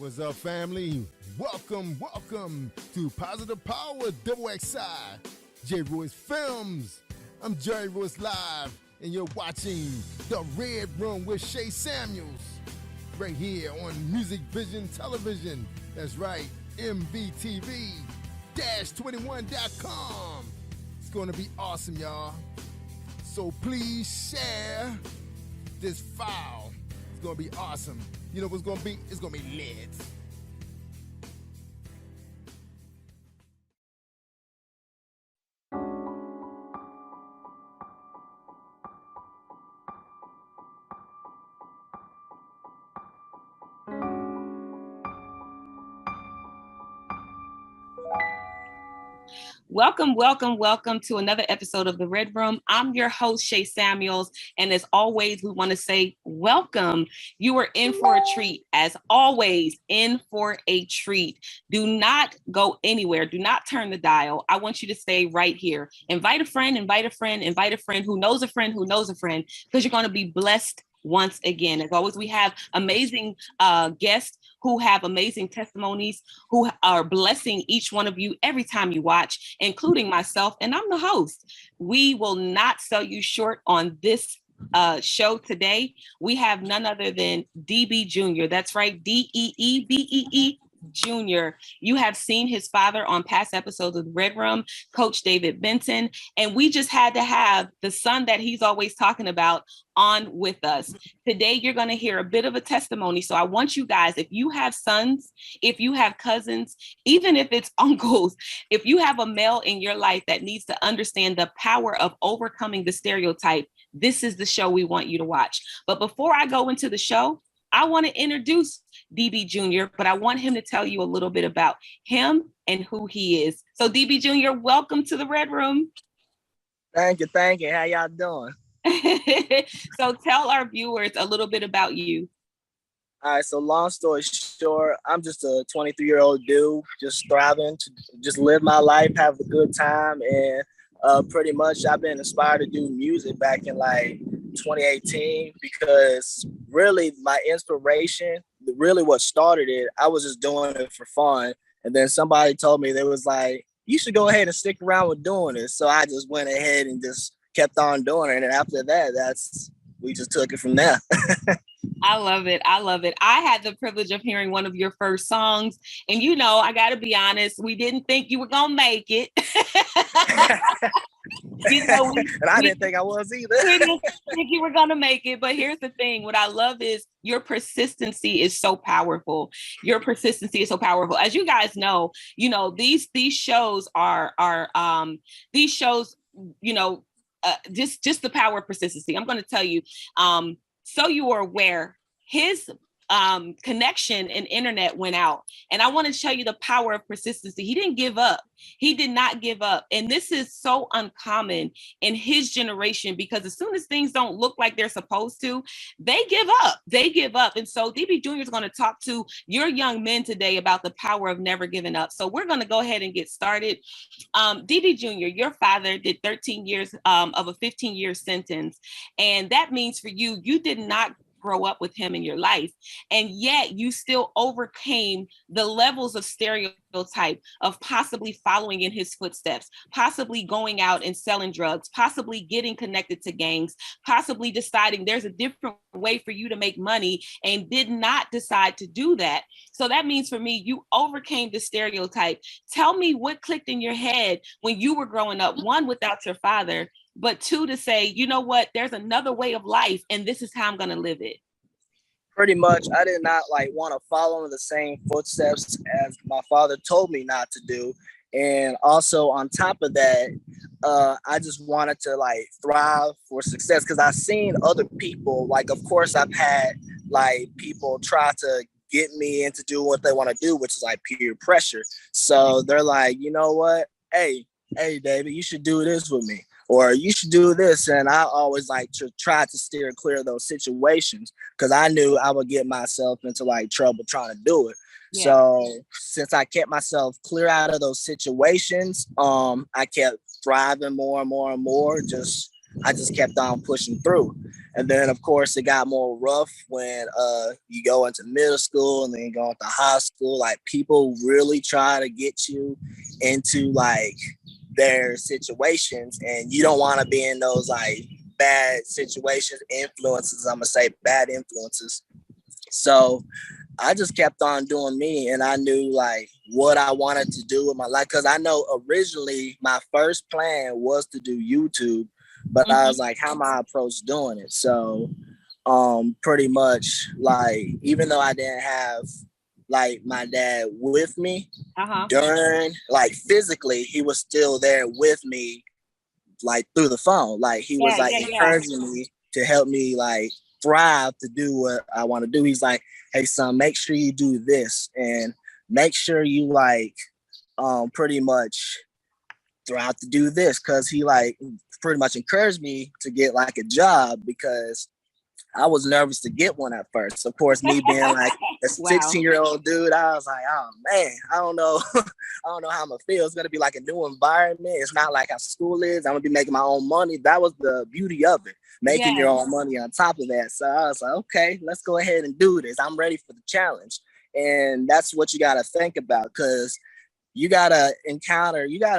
What's up, family? Welcome to Positive Power Double XI, J. Royce Films. I'm Jerry Royce Live, and you're watching The Red Room with Shay Samuels, right here on Music Vision Television. That's right, MVTV-21.com. It's going to be awesome, y'all. So please share this file. It's going to be awesome. You know what's going to be? It's going to be lit. Welcome to another episode of The Red Room. I'm your host, Shay Samuels. And as always, we want to say welcome. You are in for a treat. As always, in for a treat. Do not go anywhere. Do not turn the dial. I want you to stay right here. Invite a friend who knows a friend who knows a friend, because you're going to be blessed once again. As always, we have amazing guests who have amazing testimonies, who are blessing each one of you every time you watch, including myself, and I'm the host. We will not sell you short on this show today. We have none other than DB Jr. That's right, DEEBEE Jr. You have seen his father on past episodes of the Red Room, Coach David Benton, and we just had to have the son that he's always talking about on with us. Today, you're going to hear a bit of a testimony. So I want you guys, if you have sons, if you have cousins, even if it's uncles, if you have a male in your life that needs to understand the power of overcoming the stereotype, this is the show we want you to watch. But before I go into the show, I want to introduce DB Jr., but I want him to tell you a little bit about him and who he is. So DB Jr., welcome to the Red Room. Thank you. How y'all doing? So tell our viewers a little bit about you. All right, so long story short, I'm just a 23-year-old dude, just thriving to just live my life, have a good time, and pretty much I've been inspired to do music back in like 2018, because really my inspiration, really what started it, I was just doing it for fun. And then somebody told me, they was like, you should go ahead and stick around with doing it. So I just went ahead and just kept on doing it. And after that, we just took it from there. I love it. I had the privilege of hearing one of your first songs. And, you know, I got to be honest, we didn't think you were going to make it. And I didn't think I was either. We didn't think you were going to make it. But here's the thing. What I love is your persistency is so powerful. As you guys know, these shows these shows, just the power of persistency. I'm going to tell you, so you are aware, his connection and internet went out. And I want to show you the power of persistency. He didn't give up. He did not give up. And this is so uncommon in his generation, because as soon as things don't look like they're supposed to, they give up. And so DB Jr. is going to talk to your young men today about the power of never giving up. So we're going to go ahead and get started. DB Jr., your father did 13 years of a 15-year sentence. And that means for you, you did not grow up with him in your life. And yet you still overcame the levels of stereotype of possibly following in his footsteps, possibly going out and selling drugs, possibly getting connected to gangs, possibly deciding there's a different way for you to make money, and did not decide to do that. So that means for me, you overcame the stereotype. Tell me what clicked in your head when you were growing up, one, without your father, but two, to say, you know what, there's another way of life, and this is how I'm going to live it. Pretty much, I did not want to follow in the same footsteps as my father told me not to do. And also on top of that, I just wanted to thrive for success, because I've seen other people, of course I've had people try to get me into doing what they want to do, which is peer pressure. So they're like, you know what? Hey, David, you should do this with me, or you should do this. And I always to try to steer clear of those situations, because I knew I would get myself into trouble trying to do it. Yeah. So since I kept myself clear out of those situations, I kept thriving more and more and more. I just kept on pushing through. And then of course it got more rough when you go into middle school and then you go into high school. Like people really try to get you into like their situations, and you don't want to be in those like bad situations, influences. I'm gonna say bad influences. So I just kept on doing me, and I knew like what I wanted to do with my life, because I know originally my first plan was to do YouTube, but I was like, how am I approach doing it? So pretty much like, even though I didn't have like my dad with me during, like physically, he was still there with me, like through the phone. Like he was like encouraging me to help me like thrive to do what I want to do. He's like, hey son, make sure you do this, and make sure you like pretty much thrive to do this, because he like pretty much encouraged me to get like a job, because I was nervous to get one at first. Of course, me being like a 16-year-old dude, I was like, oh man, I don't know. I don't know how I'm gonna feel. It's gonna be like a new environment. It's not like how school is. I'm gonna be making my own money. That was the beauty of it, making your own money on top of that. So I was like, okay, let's go ahead and do this. I'm ready for the challenge. And that's what you gotta think about, because you gotta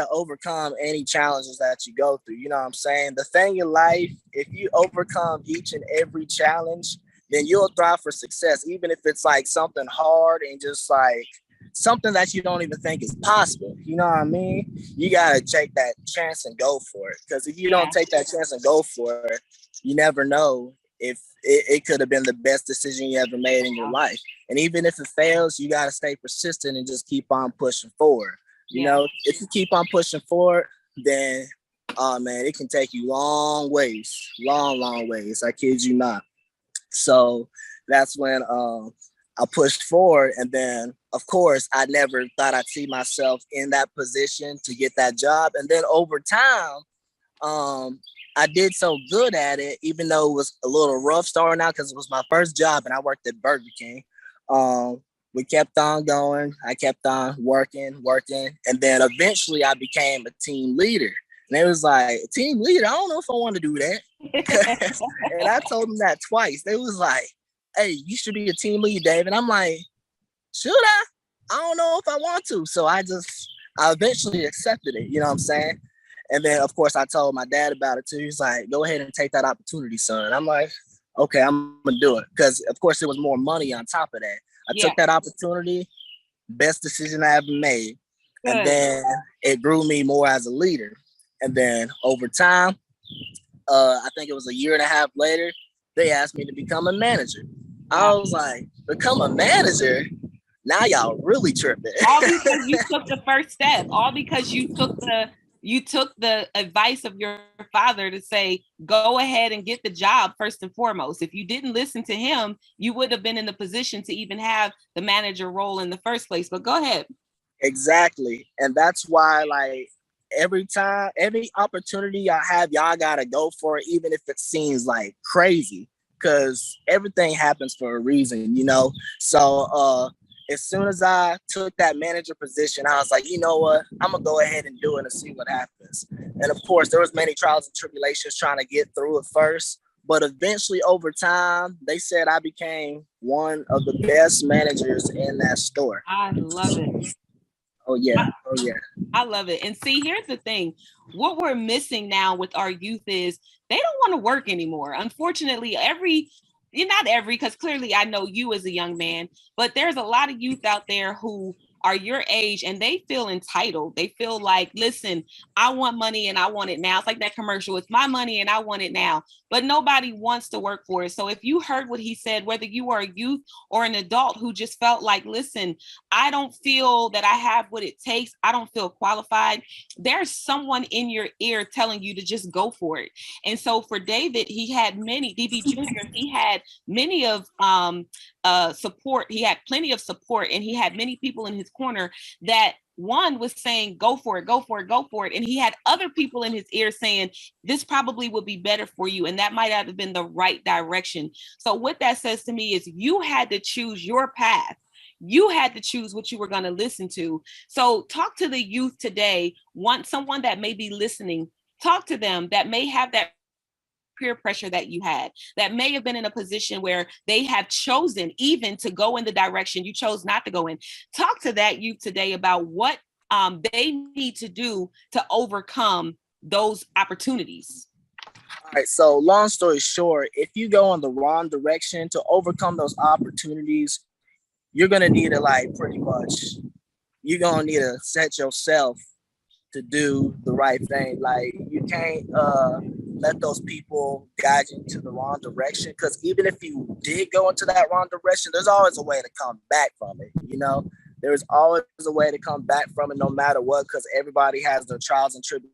overcome any challenges that you go through. You know what I'm saying? The thing in life, if you overcome each and every challenge, then you'll thrive for success, even if it's like something hard and just like something that you don't even think is possible. You know what I mean? You gotta take that chance and go for it. Because if you don't take that chance and go for it, you never know if it could have been the best decision you ever made in your life. And even if it fails, you got to stay persistent and just keep on pushing forward. You know, if you keep on pushing forward, then, oh man, it can take you long ways, long ways. I kid you not. So that's when I pushed forward. And then, of course, I never thought I'd see myself in that position to get that job. And then over time, I did so good at it, even though it was a little rough starting out, because it was my first job and I worked at Burger King. We kept on going. I kept on working. And then eventually I became a team leader. And it was like, team leader, I don't know if I want to do that. And I told them that twice. They was like, hey, you should be a team lead, Dave. And I'm like, should I? I don't know if I want to. So I eventually accepted it. You know what I'm saying? And then, of course, I told my dad about it too. He's like, go ahead and take that opportunity, son. And I'm like, okay, I'm going to do it. Because, of course, there was more money on top of that. I took that opportunity, best decision I ever made. Good. And then it grew me more as a leader. And then over time, I think it was a year and a half later, they asked me to become a manager. I was like, become a manager? Now y'all really tripping. All because you took the first step. All because you took the advice of your father to say, go ahead and get the job first and foremost. If you didn't listen to him, you would have been in the position to even have the manager role in the first place. But go ahead. Exactly. And that's why, like, every opportunity y'all have, y'all got to go for it, even if it seems like crazy, because everything happens for a reason, you know? So, as soon as I took that manager position, I was like, you know what? I'm going to go ahead and do it and see what happens. And of course, there was many trials and tribulations trying to get through it first. But eventually, over time, they said I became one of the best managers in that store. I love it. Oh, yeah. I love it. And see, here's the thing. What we're missing now with our youth is they don't want to work anymore. Unfortunately, not every, because clearly I know you as a young man, but there's a lot of youth out there who are your age and they feel entitled. They feel like, listen, I want money and I want it now. It's like that commercial. It's my money and I want it now. But nobody wants to work for it. So if you heard what he said, whether you are a youth or an adult who just felt like, listen, I don't feel that I have what it takes. I don't feel qualified. There's someone in your ear telling you to just go for it. And so for David, he had many, DB Jr., he had many of support. He had plenty of support and he had many people in his corner that one was saying, go for it, go for it, go for it. And he had other people in his ear saying, this probably would be better for you. And that might have been the right direction. So what that says to me is you had to choose your path. You had to choose what you were going to listen to. So talk to the youth today, someone that may be listening, talk to them that may have that peer pressure that you had that may have been in a position where they have chosen even to go in the direction you chose not to go in. Talk to that youth today about what they need to do to overcome those opportunities. All right, so long story short, if you go in the wrong direction to overcome those opportunities, you're gonna need to like pretty much, you're gonna need to set yourself to do the right thing. Like you can't let those people guide you to the wrong direction, because even if you did go into that wrong direction, there's always a way to come back from it. You know, there's always a way to come back from it, no matter what, because everybody has their trials and tribulations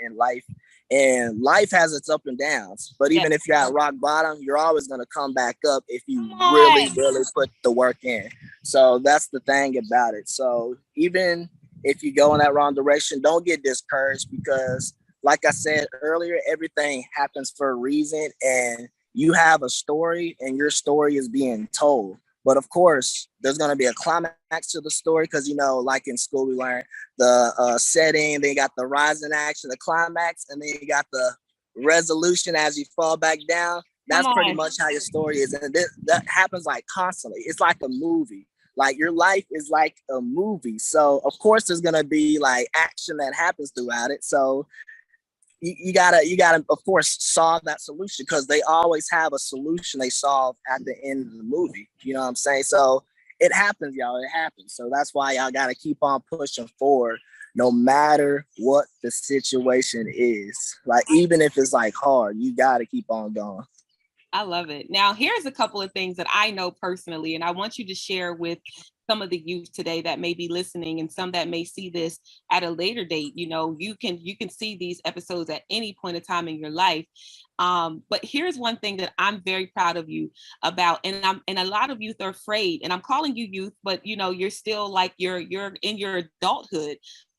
in life, and life has its up and downs. But even if you're at rock bottom, you're always going to come back up if you really put the work in. So that's the thing about it. So even if you go in that wrong direction, don't get discouraged, because like I said earlier, everything happens for a reason, and you have a story and your story is being told. But of course, there's going to be a climax to the story, because, you know, like in school, we learned the setting, then you got the rise in action, the climax, and then you got the resolution as you fall back down. That's pretty much how your story is. And that happens like constantly. It's like a movie. Like your life is like a movie. So of course there's going to be like action that happens throughout it. So you gotta of course solve that solution, because they always have a solution they solve at the end of the movie. You know what I'm saying? So it happens, y'all. It happens. So that's why y'all gotta keep on pushing forward, no matter what the situation is. Like even if it's like hard, you gotta keep on going. I love it. Now, here's a couple of things that I know personally, and I want you to share with some of the youth today that may be listening, and some that may see this at a later date. You know, you can see these episodes at any point in time in your life. But here's one thing that I'm very proud of you about, and a lot of youth are afraid, and I'm calling you youth, but you know, you're still like you're in your adulthood.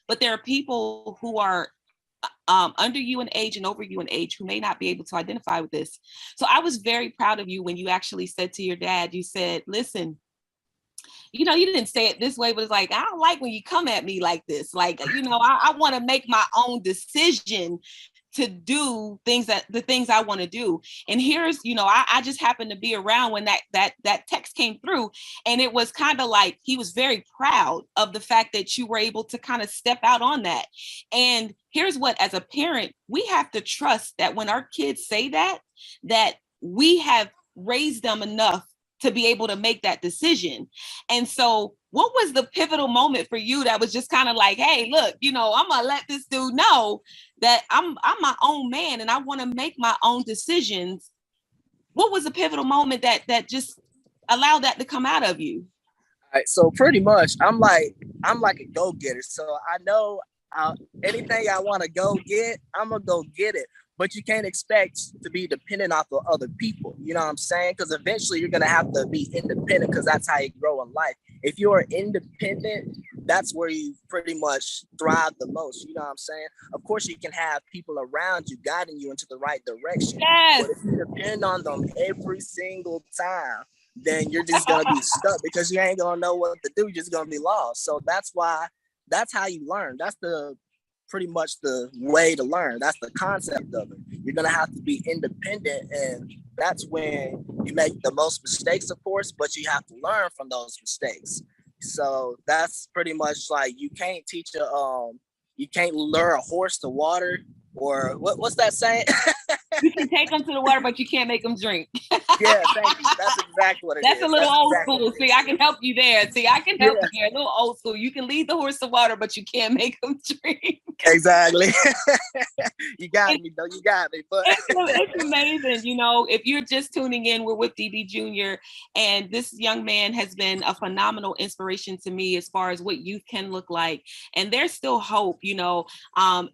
But there are people who are under you in age and over you in age who may not be able to identify with this. So I was very proud of you when you actually said to your dad, you said, listen, you know, you didn't say it this way, but it's like, I don't like when you come at me like this. Like, you know, I want to make my own decision to do the things I want to do. And here's, you know, I just happened to be around when that text came through, and it was kind of like, he was very proud of the fact that you were able to kind of step out on that. And here's what, as a parent, we have to trust that when our kids say that we have raised them enough to be able to make that decision. And so what was the pivotal moment for you that was just kind of like, hey, look, you know, I'm gonna let this dude know that I'm my own man and I want to make my own decisions? What was the pivotal moment that just allowed that to come out of you? All right, so pretty much I'm like a go-getter. So I know anything I want to go get, I'm gonna go get it. But you can't expect to be dependent off of other people. You know what I'm saying? Because eventually you're going to have to be independent, because that's how you grow in life. If you're independent, that's where you pretty much thrive the most. You know what I'm saying? Of course, you can have people around you guiding you into the right direction. Yes. But if you depend on them every single time, then you're just going to be stuck, because you ain't going to know what to do. You're just going to be lost. So that's how you learn. That's pretty much the way to learn. That's the concept of it. You're gonna have to be independent, and that's when you make the most mistakes, of course, but you have to learn from those mistakes. So that's pretty much like, you can't lure a horse to water, or what's that saying? You can take them to the water, but you can't make them drink. Yeah, thank you. That's exactly what it That's is. A little old school. See, I can help you there. You there. A little old school. You can lead the horse to water, but you can't make them drink. Exactly. You got me, though. You got me. But it's amazing. You know, if you're just tuning in, we're with DB Jr. And this young man has been a phenomenal inspiration to me as far as what youth can look like. And there's still hope, you know,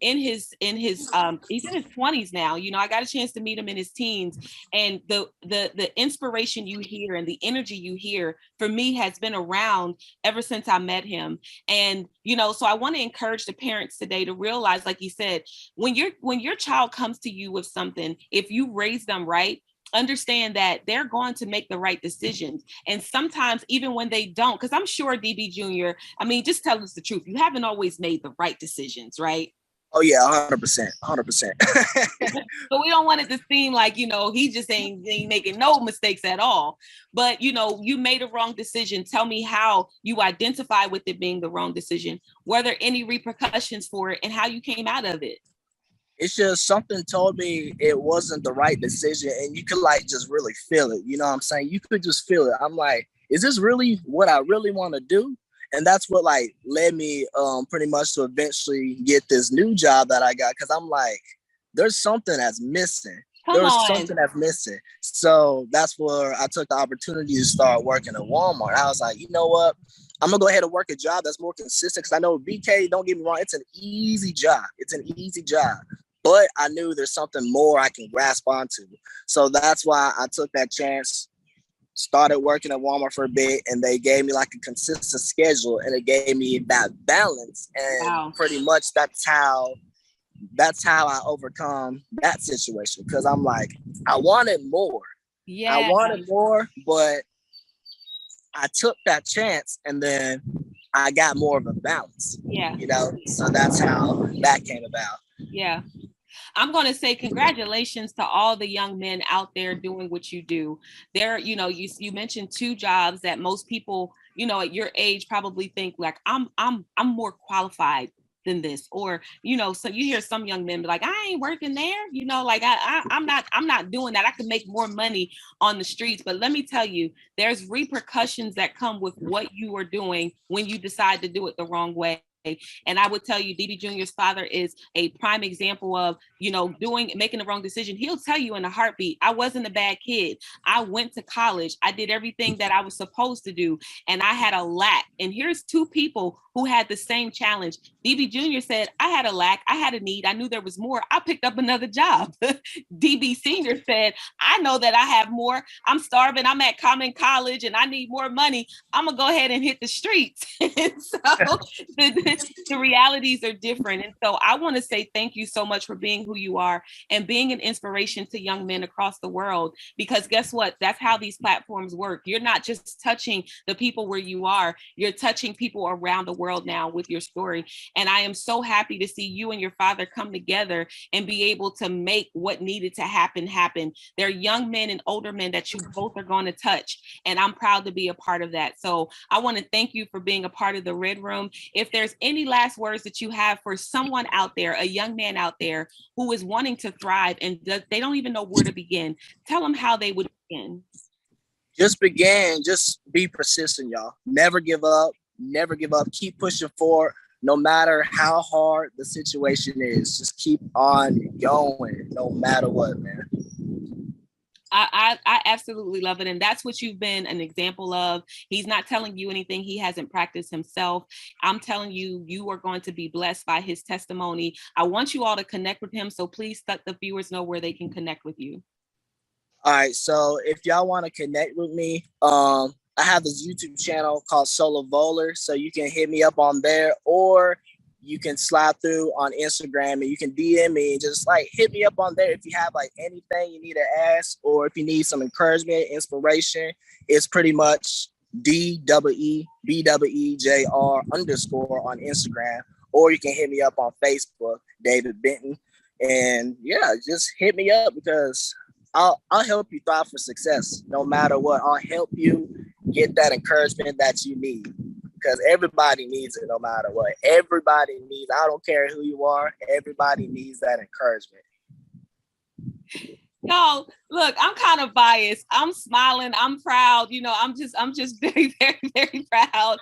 he's in his 20s now. You know, I got a chance to meet him in his teens, and the inspiration you hear and the energy you hear for me has been around ever since I met him. And, you know, so I want to encourage the parents today to realize, like you said, when your child comes to you with something, if you raise them right, understand that they're going to make the right decisions. And sometimes even when they don't, because I'm sure DB Jr., I mean, just tell us the truth, you haven't always made the right decisions, right? Oh yeah, 100%, 100%. So we don't want it to seem like, he just ain't making no mistakes at all. But, you made a wrong decision. Tell me how you identify with it being the wrong decision. Were there any repercussions for it and how you came out of it? It's just something told me it wasn't the right decision, and you could like just really feel it. You know what I'm saying? You could just feel it. I'm like, is this really what I really want to do? And that's what like led me pretty much to eventually get this new job that I got, because I'm like, there's something that's missing. Come There's on. something that's missing. So that's where I took the opportunity to start working at Walmart. I was like, you know what? I'm gonna go ahead and work a job that's more consistent, because I know BK, don't get me wrong, it's an easy job. It's an easy job. But I knew there's something more I can grasp onto. So that's why I took that chance, started working at Walmart for a bit, and they gave me like a consistent schedule, and it gave me that balance. And Wow. pretty much that's how I overcome that situation. Because I'm like, I wanted more. Yeah. I wanted more, but I took that chance, and then I got more of a balance. Yeah. So that's how that came about. Yeah. I'm going to say congratulations to all the young men out there doing what you do. There, you mentioned two jobs that most people, at your age probably think like, I'm more qualified than this, or so you hear some young men be like, I ain't working there, like I'm not doing that. I could make more money on the streets. But let me tell you, there's repercussions that come with what you are doing when you decide to do it the wrong way. And I would tell you, DB Jr.'s father is a prime example of, making the wrong decision. He'll tell you in a heartbeat, I wasn't a bad kid. I went to college. I did everything that I was supposed to do. And I had a lack. And here's two people who had the same challenge. DB Jr. said, I had a lack. I had a need. I knew there was more. I picked up another job. DB Sr. said, I know that I have more. I'm starving. I'm at Common College and I need more money. I'm going to go ahead and hit the streets. So the realities are different. And so I want to say thank you so much for being who you are and being an inspiration to young men across the world, because guess what? That's how these platforms work. You're not just touching the people where you are, you're touching people around the world now with your story. And I am so happy to see you and your father come together and be able to make what needed to happen. They're young men and older men that you both are going to touch. And I'm proud to be a part of that. So I want to thank you for being a part of the Red Room. If there's any last words that you have for someone out there, a young man out there who is wanting to thrive and they don't even know where to begin, tell them how they would begin. Just be persistent, y'all. Never give up. Keep pushing forward. No matter how hard the situation is, just keep on going, no matter what, man. I absolutely love it. And that's what you've been an example of. He's not telling you anything he hasn't practiced himself. I'm telling you, you are going to be blessed by his testimony. I want you all to connect with him. So please let the viewers know where they can connect with you. All right. So if y'all want to connect with me, I have this YouTube channel called Solo Bowler. So you can hit me up on there, or you can slide through on Instagram and you can DM me and just like hit me up on there if you have like anything you need to ask, or if you need some encouragement, inspiration. It's pretty much DEEBEEJR _ on Instagram, or you can hit me up on Facebook, David Benton. And yeah, just hit me up, because I'll help you thrive for success no matter what. I'll help you get that encouragement that you need, because everybody needs it no matter what. Everybody needs, I don't care who you are, everybody needs that encouragement. No, look, I'm kind of biased. I'm smiling. I'm proud. I'm just very, very, very proud.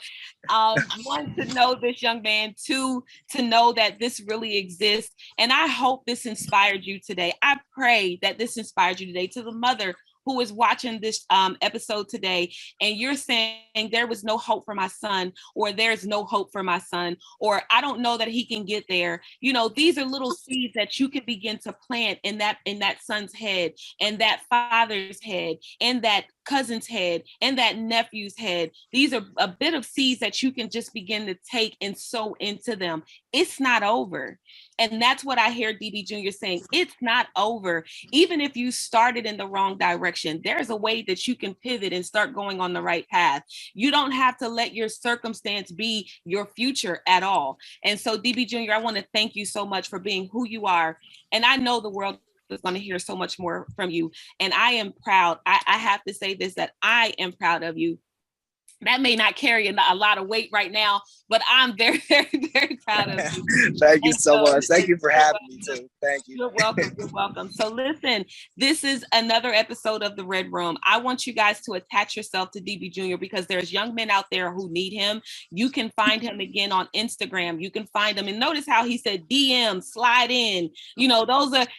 One, to know this young man. Two, to know that this really exists. And I hope this inspired you today. I pray that this inspired you today. To the mother who is watching this episode today, and you're saying there was no hope for my son, or there's no hope for my son, or I don't know that he can get there. These are little seeds that you can begin to plant in that son's head, and that father's head, and that cousin's head, in that nephew's head. These are a bit of seeds that you can just begin to take and sow into them. It's not over. And that's what I hear DB Jr. saying. It's not over. Even if you started in the wrong direction, there's a way that you can pivot and start going on the right path. You don't have to let your circumstance be your future at all. And so, DB Jr., I want to thank you so much for being who you are. And I know the world is going to hear so much more from you. And I am proud. I have to say this, that I am proud of you. That may not carry a lot of weight right now, but I'm very, very, very proud of you. Thank you so much. Thank you for having me too. Thank you. You're welcome. You're welcome. So listen, this is another episode of The Red Room. I want you guys to attach yourself to DB Jr. because there's young men out there who need him. You can find him again on Instagram. You can find him. And notice how he said DM, slide in. You know,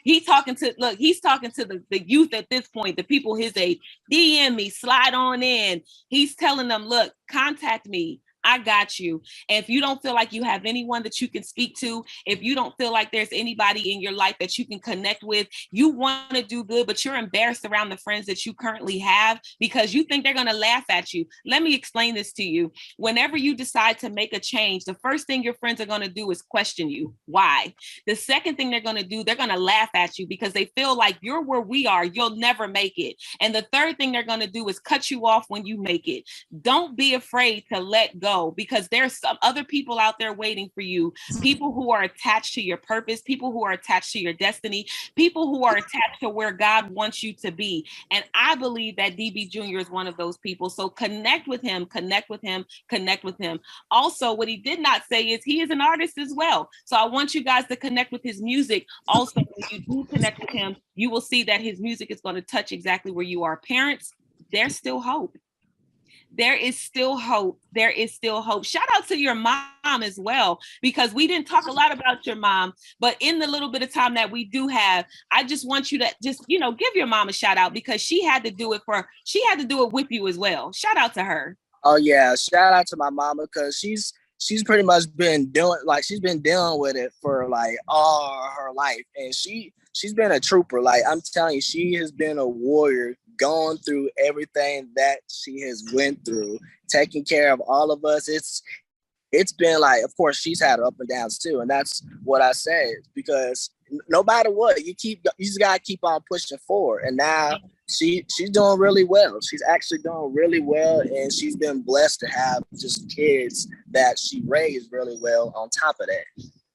he's talking to the youth at this point, the people his age. DM me, slide on in. He's telling them, look, contact me. I got you. And if you don't feel like you have anyone that you can speak to, if you don't feel like there's anybody in your life that you can connect with, you want to do good, but you're embarrassed around the friends that you currently have because you think they're going to laugh at you. Let me explain this to you. Whenever you decide to make a change, the first thing your friends are going to do is question you. Why? The second thing they're going to do, they're going to laugh at you because they feel like you're where we are. You'll never make it. And the third thing they're going to do is cut you off when you make it. Don't be afraid to let go, because there's some other people out there waiting for you, people who are attached to your purpose, people who are attached to your destiny, people who are attached to where God wants you to be. And I believe that DB Jr. is one of those people. So connect with him, connect with him, connect with him. Also, what he did not say is he is an artist as well. So I want you guys to connect with his music. Also, when you do connect with him, you will see that his music is going to touch exactly where you are. Parents, there's still hope. There is still hope. There is still hope. Shout out to your mom as well, because we didn't talk a lot about your mom, but in the little bit of time that we do have, I just want you to just, give your mom a shout out because she had to do it with you as well. Shout out to her. Oh yeah. Shout out to my mama because she's pretty much been dealing with it for like all her life. And she's been a trooper. Like I'm telling you, she has been a warrior, going through everything that she has went through, taking care of all of us. It's been like, of course, she's had up and downs too. And that's what I said, because no matter what, you just gotta keep on pushing forward. And now she's doing really well. She's actually doing really well. And she's been blessed to have just kids that she raised really well on top of that.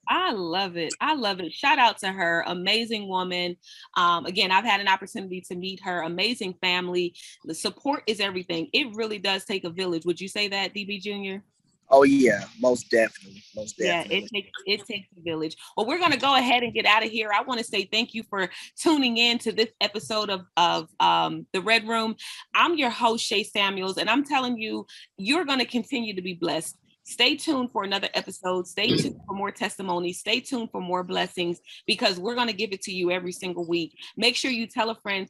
I love it. I love it. Shout out to her. Amazing woman. Again, I've had an opportunity to meet her. Amazing family. The support is everything. It really does take a village. Would you say that, DB Jr.? Oh yeah, most definitely. Yeah, it takes a village. Well, we're going to go ahead and get out of here. I want to say thank you for tuning in to this episode of The Red Room. I'm your host, Shay Samuels, and I'm telling you, you're going to continue to be blessed. Stay tuned for another episode. Stay tuned for more testimonies. Stay tuned for more blessings, because we're going to give it to you every single week. Make sure you tell a friend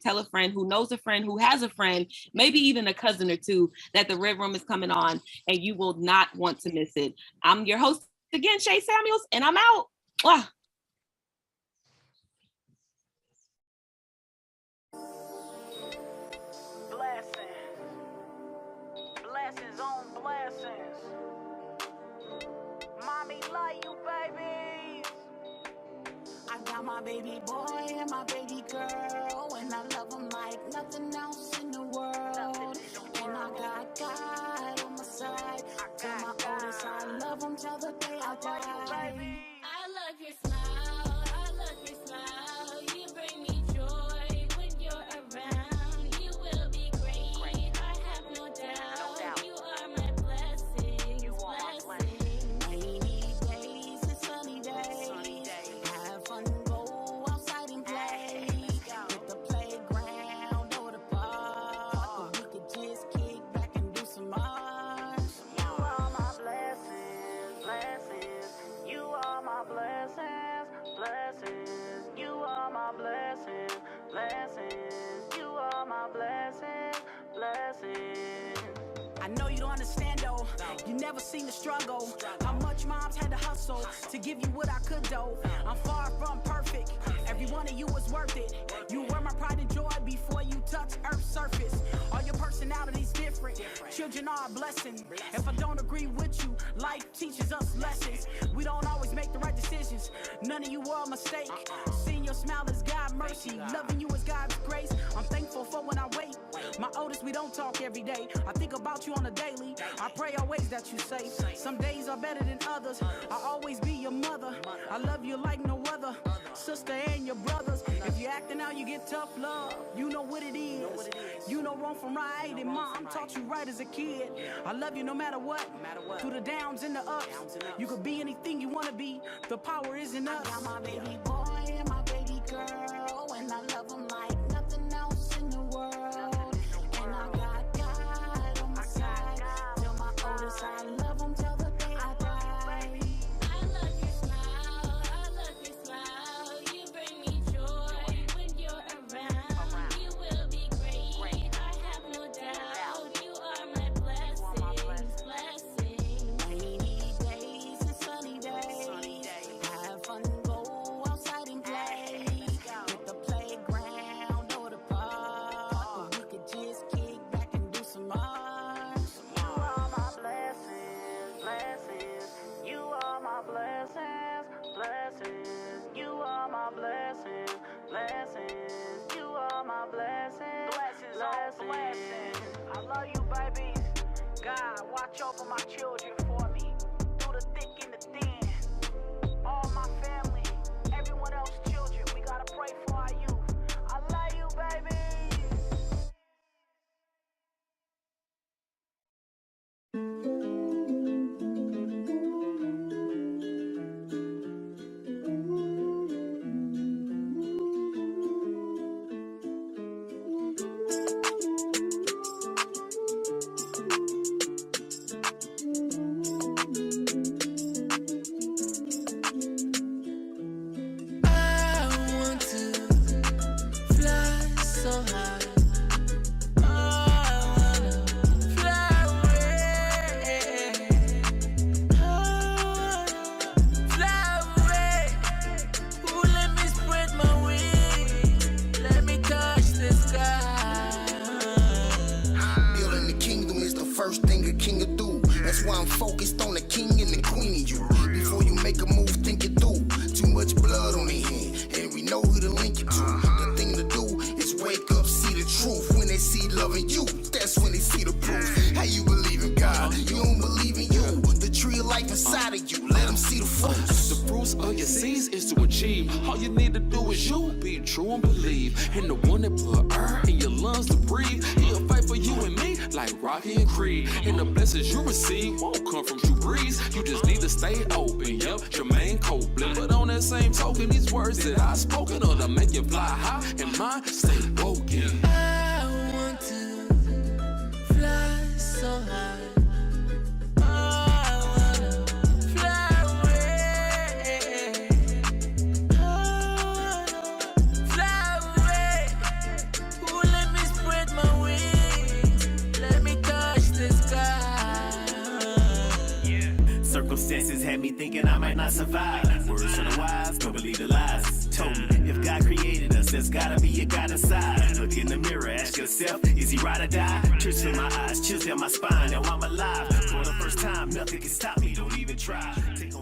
who knows a friend who has a friend, maybe even a cousin or two, that The Red Room is coming on, and you will not want to miss it. I'm your host again, Shay Samuels, and I'm out. Mwah. Blessings on blessings. Mommy love you, baby. I got my baby boy and my baby girl, and I love them like nothing else in the world. And I got God on my side. Tell my oldest I love him till the day I die. I love your smile. I love your smile. You bring me joy when you're around. You will be great. I have no doubt. You are my blessing. You are my blessing. Rainy days and sunny days. Have fun, go outside and play. Hit the playground or the park, or we could just kick back and do some art. You are my blessings, blessings. You are my blessings, blessings. You are my blessings, blessings. You are my blessings, blessings. I know you don't understand though. You never seen the struggle. How much moms had to hustle to give you what I could though. I'm far from perfect. Every one of you was worth it. You were my pride and joy before you touched Earth's surface. All your person personalities different. Children are a blessing. If I don't agree with you, life teaches us lessons. We don't always make the right decisions. None of you are a mistake. Seeing your smile is God's mercy. Loving you is God's grace. I'm thankful for when I wait. My oldest, we don't talk every day. I think about you on a daily. I pray always that you safe. Some days are better than others. I'll always be your mother. I love you like no other. Sister and your brothers. If you're acting out, you get tough love. You know what it is. You know wrong from right. And mom taught you right as a kid. I love you no matter what. Through the downs and the ups. You could be anything you want to be. The power is in us. I got my baby boy and my baby girl, and I love them like nothing else in the world. And I got God on my side. Tell my oldest I love him till the day I die. I love your smile, I love your smile. You bring me joy when you're around. You will be great, I have no doubt. You are my blessings, blessings. Rainy days and sunny days. Have fun, go outside and play. With the playground or the park. We could just kick back and do some art. You are my blessings, blessings. You are my blessings, blessings. You are my blessings, blessings. You are my blessings, blessings. I love you, baby. God, watch over my children for me. Through the thick and the thin. All my family, everyone else's children. We gotta pray for our youth. I love you, baby. I want to fly so high. Oh, I wanna fly away. Oh, I wanna fly away. Ooh, let me spread my wings. Let me touch the sky. Building the kingdom is the first thing a king will do. That's why I'm focused on the king and the queen of you. Before you make a move, think it through. Too much blood on their hand, and we know who to link it to. The thing to do is wake up, see the truth. When they see loving you, that's when they see the proof. How you believe in God? You don't believe in you. The tree of life inside of you, let them see the fruits. The fruits of your seeds is to achieve. All you need to do is you be true and believe. And the one that put air in your lungs to breathe, he'll fight for you and me like Rocky and Creed. And the blessings you receive won't come from true breeze. You just need to stay open. Yep, Jermaine Copeland. But on that same token, these words that I spoken are to make you fly high and mine stay broken. I want to fly so high. Oh, I wanna fly away. Oh, I wanna fly away. Ooh, let me spread my wings. Let me touch the sky. Circumstances had me thinking I might not survive. Words from the wise, don't believe the lies. Told me, if God created us, there's gotta be a God inside. Look in the mirror, ask yourself, is he ride or die? Tears in my eyes, chills down my spine, now I'm alive. For the first time, nothing can stop me, don't even try. Take on